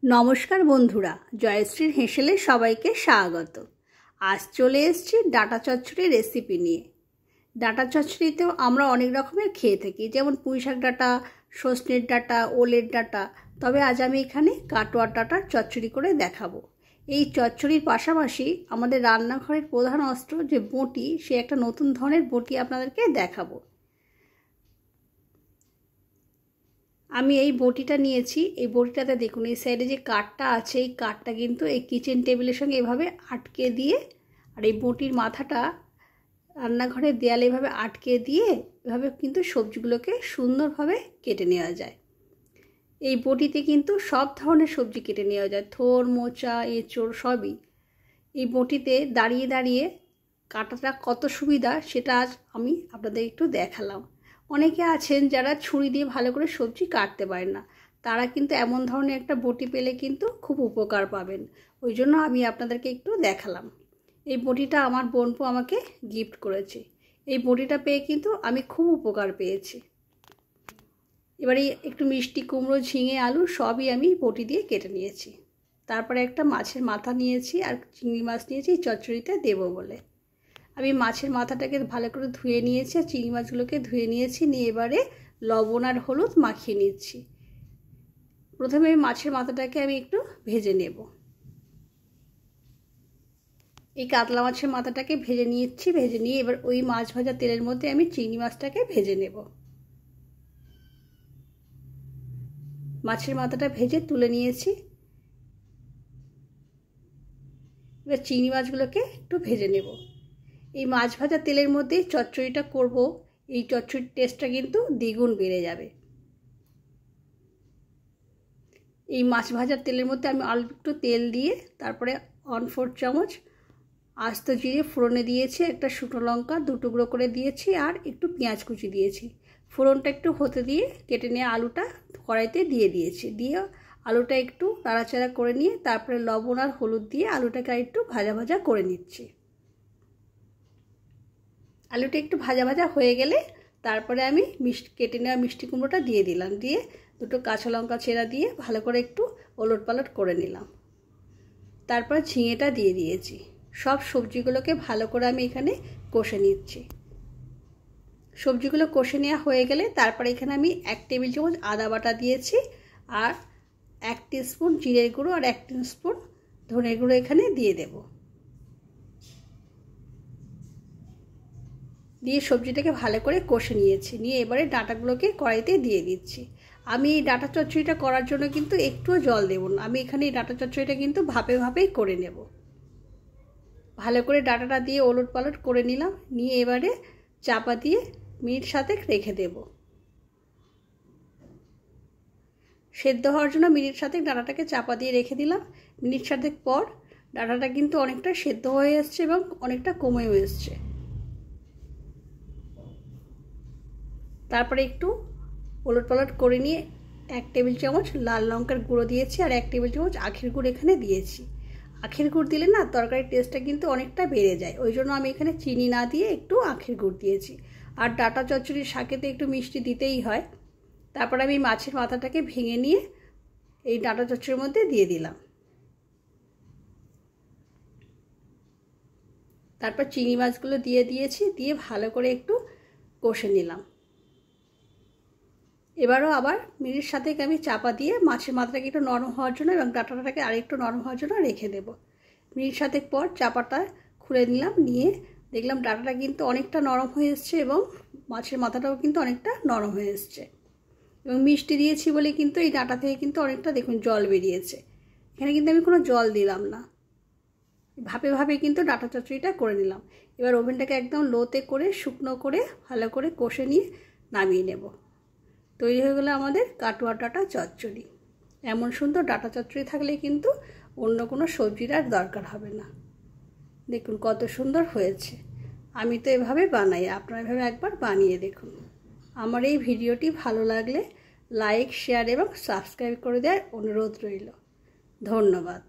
নমস্কার বন্ধুরা, জয়শ্রীর হেসেলে সবাইকে স্বাগত। আজ চলে এসেছি ডাঁটা চচ্চড়ি রেসিপি নিয়ে। ডাঁটা চচ্চড়িতেও আমরা অনেক রকমের খেয়ে থাকি, যেমন পুঁইশাক ডাঁটা, সজনের ডাঁটা, ওলের ডাঁটা। তবে আজ আমি এখানে কাটোয়ার ডাঁটার চচ্চড়ি করে দেখাবো। এই চচ্চড়ির পাশাপাশি আমাদের রান্নাঘরের প্রধান অস্ত্র যে বঁটি, সে একটা নতুন ধরনের বঁটি আপনাদেরকে দেখাবো। আমি এই বটিটা নিয়েছি। এই বটিটাতে দেখুন এই সাইডে যে কাঠটা আছে, এই কাঠটা কিন্তু এই কিচেন টেবিলের সঙ্গে এভাবে আটকে দিয়ে, আর এই বটির মাথাটা রান্নাঘরের দেয়ালে এভাবে আটকে দিয়ে এভাবে কিন্তু সবজিগুলোকে সুন্দরভাবে কেটে নেওয়া যায়। এই বটিতে কিন্তু সব ধরনের সবজি কেটে নেওয়া যায়, থোড়, মোচা, এঁচড় সবই। এই বটিতে দাঁড়িয়ে দাঁড়িয়ে কাটাটা কত সুবিধা সেটা আজ আমি আপনাদের একটু দেখালাম। অনেকে আছেন যারা ছুরি দিয়ে ভালো করে সবজি কাটতে পারেন না, তারা কিন্তু এমন ধরনের একটা বটি পেলে কিন্তু খুব উপকার পাবেন। ওই জন্য আমি আপনাদেরকে একটু দেখালাম। এই বটিটা আমার বোনপো আমাকে গিফট করেছে। এই বটিটা পেয়ে কিন্তু আমি খুব উপকার পেয়েছি। এবারে একটু মিষ্টি কুমড়ো, ঝিঙে, আলু সবই আমি বটি দিয়ে কেটে নিয়েছি। তারপরে একটা মাছের মাথা নিয়েছি আর চিংড়ি মাছ নিয়েছি চচ্চড়িতে দেবো বলে। আমি মাছের মাথাটাকে ভালো করে ধুয়ে নিয়েছি আর চিংড়ি মাছগুলোকে ধুয়ে নিয়েছি। নিয়ে এবারে লবণ আর হলুদ মাখিয়ে নিচ্ছি। প্রথমে মাছের মাথাটাকে আমি একটু ভেজে নেব। এই কাতলা মাছের মাথাটাকে ভেজে নিয়েছি। ভেজে নিয়ে এবার ওই মাছ ভাজা তেলের মধ্যে আমি চিংড়ি মাছটাকে ভেজে নেব। মাছের মাথাটা ভেজে তুলে নিয়েছি। এবার চিংড়ি মাছগুলোকে একটু ভেজে নেব। এই মাছ ভাজা তেলের মধ্যে চচ্চড়িটা করব। এই চচ্চড়ির টেস্টটা কিন্তু দ্বিগুণ বেড়ে যাবে। এই মাছ ভাজার তেলের মধ্যে আমি অল্প একটু তেল দিয়ে তারপরে 1/4 চামচ আস্ত জিরে ফোড়নে দিয়েছি, একটা শুকনো লঙ্কা 2 টুকরো করে দিয়েছি আর একটু পেঁয়াজ কুচি দিয়েছি। ফোড়নটা একটু হতে দিয়ে কেটে নিয়ে আলুটা কড়াইতে দিয়ে দিয়েছি। দিয়ে আলুটা একটু নাড়াচাড়া করে নিয়ে তারপরে লবণ আর হলুদ দিয়ে আলুটাকে একটু ভাজা ভাজা করে নিচ্ছি। আলুটা একটু ভাজা ভাজা হয়ে গেলে তারপরে আমি কেটে নেওয়া মিষ্টি কুমড়োটা দিয়ে দিলাম। দিয়ে 2টো কাঁচা লঙ্কা চেরা দিয়ে ভালো করে একটু ওলট পালট করে নিলাম। তারপর ঝিঙেটা দিয়ে দিয়েছি। সব সবজিগুলোকে ভালো করে আমি এখানে কষে নিচ্ছি। সবজিগুলো কষে নেওয়া হয়ে গেলে তারপরে এখানে আমি 1 টেবিল চামচ আদা বাটা দিয়েছি আর 1 টিস্পুন জিরের গুঁড়ো আর 1 টিস্পুন ধনের গুঁড়ো এখানে দিয়ে দেব। দিয়ে সবজিটাকে ভালো করে কষে নিয়েছি। নিয়ে এবারে ডাঁটাগুলোকে কড়াইতে দিয়ে দিচ্ছি। আমি এই ডাঁটা চচ্চড়িটা করার জন্য কিন্তু একটুও জল দেব না। আমি এখানে এই ডাঁটা চচ্চড়িটা কিন্তু ভাপে ভাপেই করে নেব। ভালো করে ডাঁটাটা দিয়ে ওলট পালট করে নিলাম। নিয়ে এবারে চাপা দিয়ে মিনিট 7 রেখে দেব। সেদ্ধ হওয়ার জন্য মিনিট 7 ডাঁটাটাকে চাপা দিয়ে রেখে দিলাম। মিনিট 7 পর ডাঁটাটা কিন্তু অনেকটা সেদ্ধ হয়ে এসছে এবং অনেকটা কমেও এসছে। তারপরে একটু ওলট পালট করে নিয়ে 1 টেবিল চামচ লাল লঙ্কার গুঁড়ো দিয়েছি আর 1 টেবিল চামচ আখের গুড় এখানে দিয়েছি। আখের গুড় দিলে না তরকারির টেস্টটা কিন্তু অনেকটা বেড়ে যায়। ওই জন্য আমি এখানে চিনি না দিয়ে একটু আখের গুড় দিয়েছি। আর ডাঁটা চচ্চড়ির শাকেতে একটু মিষ্টি দিতেই হয়। তারপর আমি মাছের মাথাটাকে ভেঙে নিয়ে এই ডাঁটা চচ্চড়ির মধ্যে দিয়ে দিলাম। তারপর চিংড়ি মাছগুলো দিয়ে দিয়েছি। দিয়ে ভালো করে একটু কষে নিলাম। এবারও আবার মিনিট 7 আমি চাপা দিয়ে মাছের মাথাটাকে একটু নরম হওয়ার জন্য এবং ডাঁটাটাকে আরেকটু নরম হওয়ার জন্য রেখে দেব। মিনিট 7 পর চাপাটা খুলে নিলাম। নিয়ে দেখলাম ডাঁটাটা কিন্তু অনেকটা নরম হয়ে এসছে এবং মাছের মাথাটাও কিন্তু অনেকটা নরম হয়ে এসছে। এবং মিষ্টি দিয়েছি বলে কিন্তু এই ডাঁটা থেকে কিন্তু অনেকটা দেখুন জল বেরিয়েছে। এখানে কিন্তু আমি কোনো জল দিলাম না, ভাপে ভাপে কিন্তু ডাঁটা চচ্চড়িটা করে নিলাম। এবার ওভেনটাকে একদম লোতে করে শুকনো করে ভালো করে কষে নিয়ে নামিয়ে নেব। তৈরি হয়ে গেল আমাদের কাটোয়া ডাঁটা চচ্চড়ি। এমন সুন্দর ডাঁটা চচ্চড়ি থাকলে কিন্তু অন্য কোনো সবজির আর দরকার হবে না। দেখুন কত সুন্দর হয়েছে। আমি তো এভাবে বানাই, আপনারা এভাবে একবার বানিয়ে দেখুন। আমার এই ভিডিওটি ভালো লাগলে লাইক, শেয়ার এবং সাবস্ক্রাইব করে দেওয়ার অনুরোধ রইল। ধন্যবাদ।